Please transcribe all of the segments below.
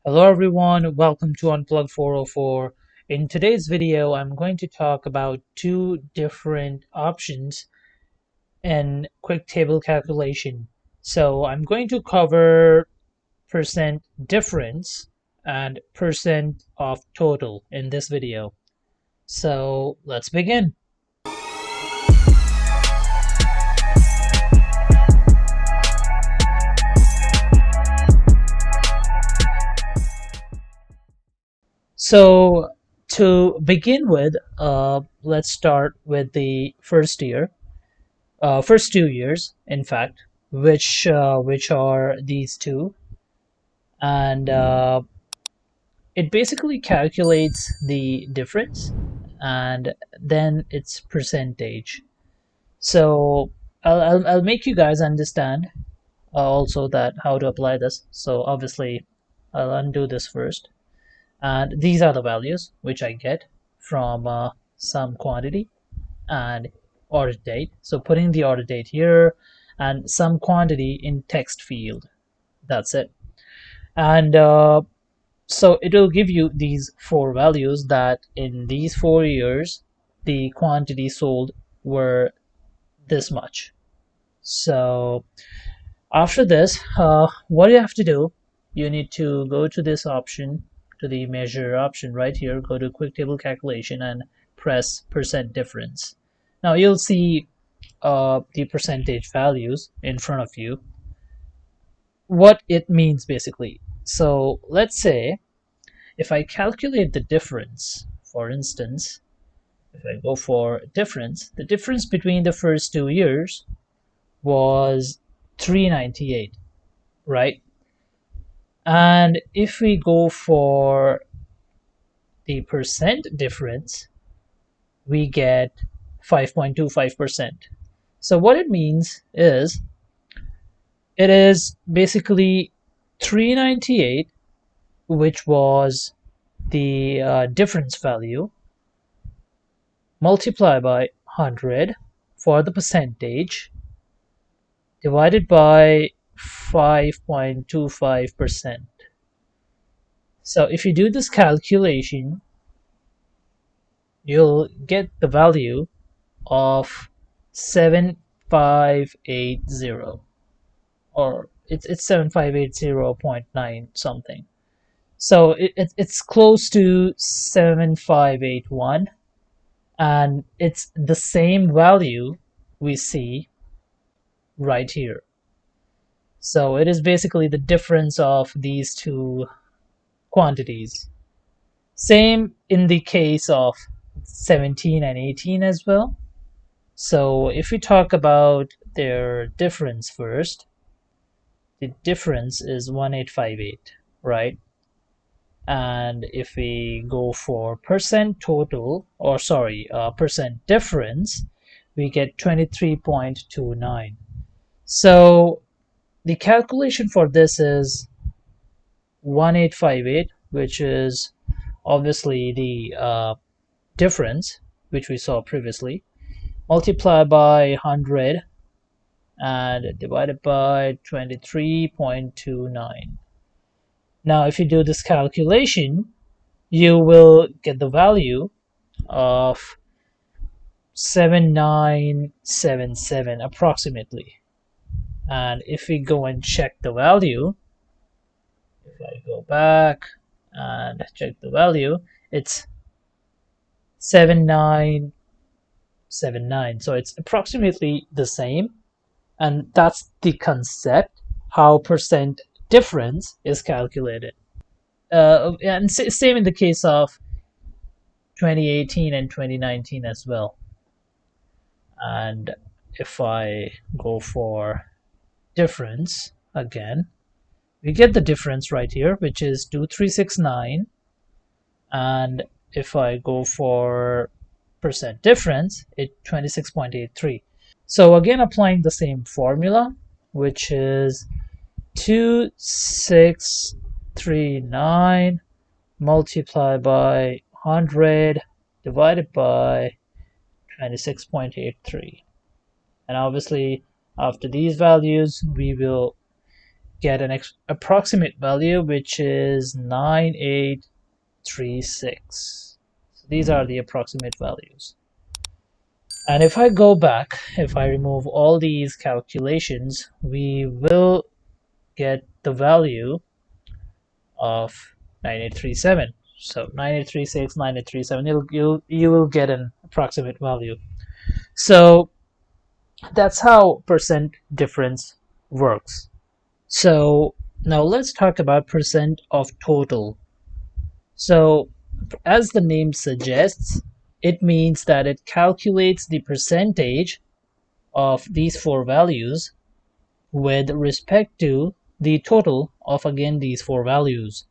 Hello everyone, welcome to Unplug 404. In today's video, I'm going to talk about two different options in quick table calculation. So I'm going to cover percent difference and percent of total in this video. So let's begin. So to begin with, let's start with the first 2 years, in fact, which are these two, and it basically calculates the difference and then its percentage. So I'll make you guys understand also that how to apply this. So obviously I'll undo this first, and these are the values which I get from some quantity and order date. So putting the order date here and some quantity in text field. That's it. And so it will give you these four values that in these 4 years the quantity sold were this much. So after this, what you have to do, you need to go to this option, to the measure option right here, go to quick table calculation and press percent difference. Now you'll see the percentage values in front of you, what it means basically. So let's say if I calculate the difference, for instance, if I go for difference, the difference between the first 2 years was 398, right? And if we go for the percent difference, we get 5.25%. So what it means is it is basically 398, which was the difference value, multiplied by 100 for the percentage, divided by 5.25%. So if you do this calculation, you'll get the value of 7580, or it's 7580.9 something. So it's close to 7581, and it's the same value we see right here. So it is basically the difference of these two quantities. Same in the case of 17 and 18 as well. So if we talk about their difference first, the difference is 1858, right? And if we go for percent total, or sorry, percent difference, we get 23.29. So the calculation for this is 1858, which is obviously the difference which we saw previously, multiplied by 100 and divided by 23.29. Now if you do this calculation, you will get the value of 7977 approximately. And if we go and check the value, if I go back and check the value, it's 7979. So it's approximately the same. And that's the concept, how percent difference is calculated. And same in the case of 2018 and 2019 as well. And if I go for difference again, we get the difference right here, which is 2369. And if I go for percent difference, it's 26.83. So again, applying the same formula, which is 2639 multiplied by 100 divided by 26.83. And obviously after these values we will get an approximate value, which is 9836. So these are the approximate values. And if I go back, if I remove all these calculations, we will get the value of 9837. So 9836, 9837, you will get an approximate value. So that's how percent difference works. So now let's talk about percent of total. So as the name suggests, it means that it calculates the percentage of these four values with respect to the total of, again, these four values.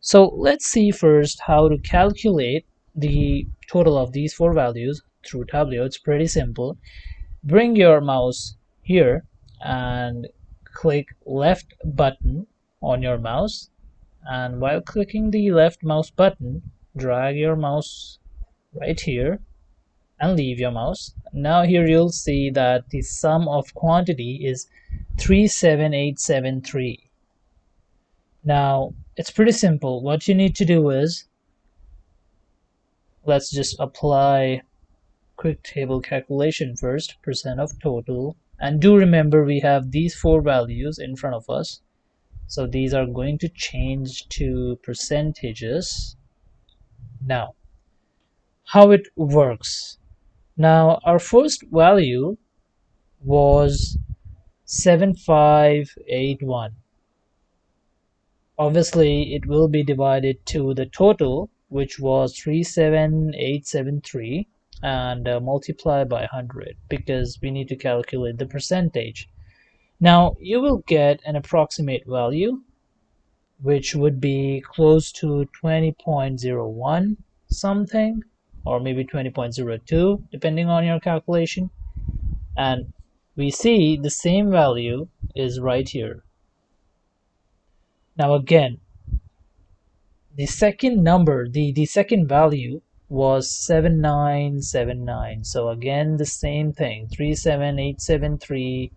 So let's see first how to calculate the total of these four values through Tableau. It's pretty simple. Bring your mouse here and click left button on your mouse, and while clicking the left mouse button, drag your mouse right here and leave your mouse. Now here you'll see that the sum of quantity is 37873. Now it's pretty simple. What you need to do is, let's just apply quick table calculation first, percent of total. And do remember we have these four values in front of us. So these are going to change to percentages. Now, how it works. Now, our first value was 7581. Obviously, it will be divided to the total, which was 37873, and multiply by 100 because we need to calculate the percentage. Now, you will get an approximate value, which would be close to 20.01 something, or maybe 20.02, depending on your calculation. And we see the same value is right here. Now again, the second number, the second value was 7979. So again, the same thing, 37873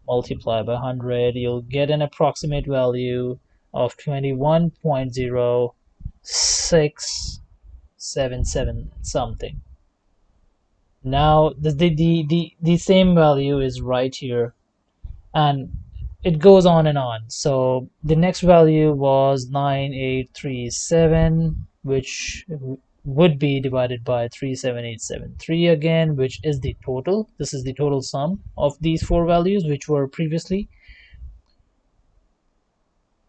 multiplied by 100, you'll get an approximate value of 21.0677 something. Now the same value is right here, and it goes on and on. So the next value was 9837, which would be divided by 37873 again, which is the total. This is the total sum of these four values, which were previously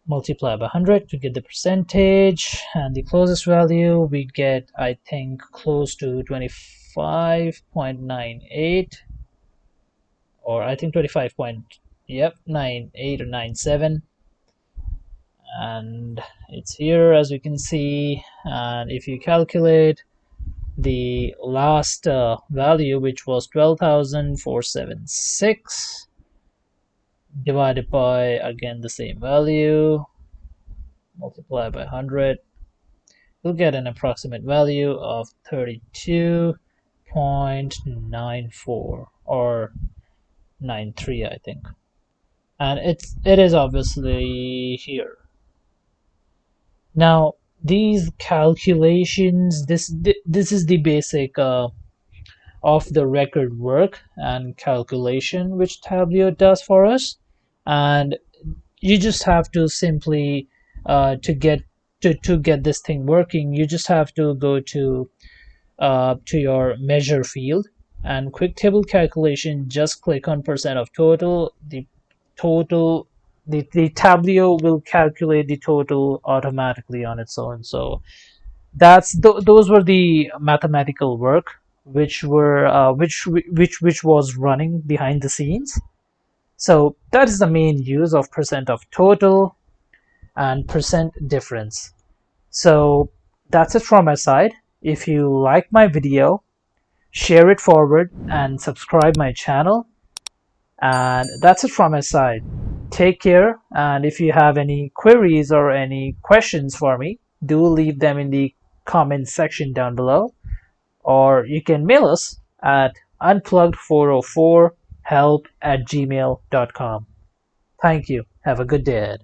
multiplied by 100 to get the percentage. And the closest value we get, I think, close to 25.98, or I think 25 point, yep, 98 or 97. And it's here, as you can see. And if you calculate the last value, which was 12,476, divided by, again, the same value, multiply by 100, you'll get an approximate value of 32.94 or 93, I think. And it is obviously here. Now these calculations, this is the basic off the record work and calculation which Tableau does for us. And you just have to simply to get this thing working, you just have to go to your measure field and quick table calculation, just click on percent of total. The Tableau will calculate the total automatically on its own. So those were the mathematical work which was running behind the scenes. So that is the main use of percent of total and percent difference. So that's it from my side. If you like my video, share it forward and subscribe my channel. And that's it from my side. Take care, and if you have any queries or any questions for me, do leave them in the comment section down below, or you can mail us at unplugged404help@gmail.com. Thank you. Have a good day ahead.